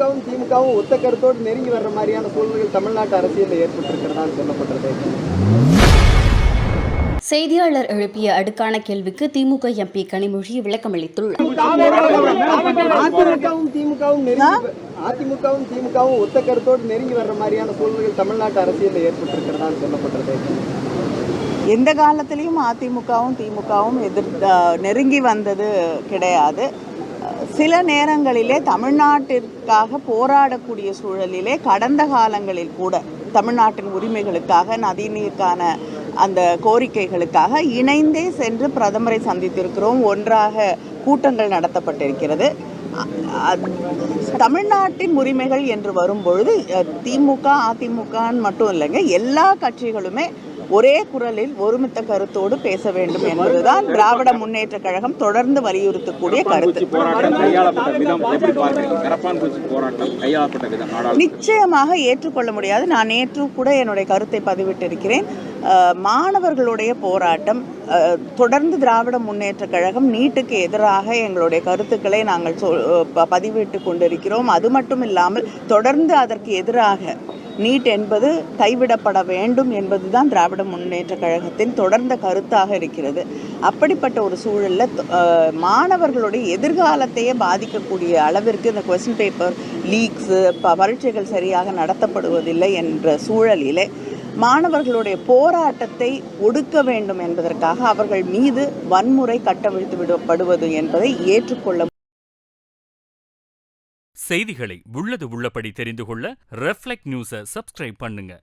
அதிமுகவும் திமுகவும் ஒத்த கருத்தோடு நெருங்கி வர்ற மாதிரியான சூழ்நிலைகள் தமிழ்நாட்டு அரசியலில் ஏற்பட்டிருக்கிறதான்னு சொல்லப்பட்டது. செய்தியாளர் எழுப்பிய அடுக்கான கேள்விக்கு திமுக எம்பி கனிமொழி விளக்கமளித்துள்ளார். அதிமுகவும் திமுகவும் ஒத்த கருத்தோடு நெருங்கி வர்ற மாதிரியான சூழ்நிலைகள் தமிழ்நாட்டு அரசியலில் ஏற்பட்டிருக்கிறதான்னு சொல்லப்பட்டது. எந்த காலத்திலையும் அதிமுகவும் திமுகவும் நெருங்கி வந்தது கிடையாது. சில நேரங்களிலே தமிழ்நாட்டிற்காக போராடக்கூடிய சூழலிலே கடந்த காலங்களில் கூட தமிழ்நாட்டின் உரிமைகளுக்காக, நதிநீருக்கான அந்த கோரிக்கைகளுக்காக இணைந்தே சென்று பிரதமரை சந்தித்திருக்கிறோம். ஒன்றாக கூட்டங்கள் நடத்தப்பட்டிருக்கிறது. தமிழ்நாட்டின் உரிமைகள் என்று வரும்பொழுது திமுக அதிமுகன்னு மட்டும் இல்லைங்க, எல்லா கட்சிகளுமே ஒரே குரலில் ஒருமித்த கருத்தோடு பேச வேண்டும் என்பதுதான் திராவிட முன்னேற்ற கழகம் தொடர்ந்து வலியுறுத்தக்கூடிய கருத்து. நிச்சயமாக ஏற்றுக்கொள்ள முடியாது. நான் நேற்று கூட என்னுடைய கருத்தை பதிவிட்டிருக்கிறேன். மாணவர்களுடைய போராட்டம் தொடர்ந்து திராவிட முன்னேற்ற கழகம் நீட்டுக்கு எதிராக எங்களுடைய கருத்துக்களை நாங்கள் பதிவிட்டு கொண்டிருக்கிறோம். அது மட்டும் இல்லாமல் தொடர்ந்து அதற்கு எதிராக நீட் என்பது கைவிடப்பட வேண்டும் என்பதுதான் திராவிட முன்னேற்ற கழகத்தின் தொடர்ந்த கருத்தாக இருக்கிறது. அப்படிப்பட்ட ஒரு சூழலில் மாணவர்களுடைய எதிர்காலத்தையே பாதிக்கக்கூடிய அளவிற்கு இந்த கொஸ்டின் பேப்பர் லீக்ஸு, பரீட்சைகள் சரியாக நடத்தப்படுவதில்லை என்ற சூழலிலே மாணவர்களுடைய போராட்டத்தை ஒடுக்க வேண்டும் என்பதற்காக அவர்கள் மீது வன்முறை கட்டவிழ்த்து விடப்படுவது என்பதை ஏற்றுக்கொள்ள. செய்திகளை உள்ளது உள்ளபடி தெரிந்து கொள்ள ரெஃப்ளெக்ட் நியூஸை சப்ஸ்கிரைப் பண்ணுங்க.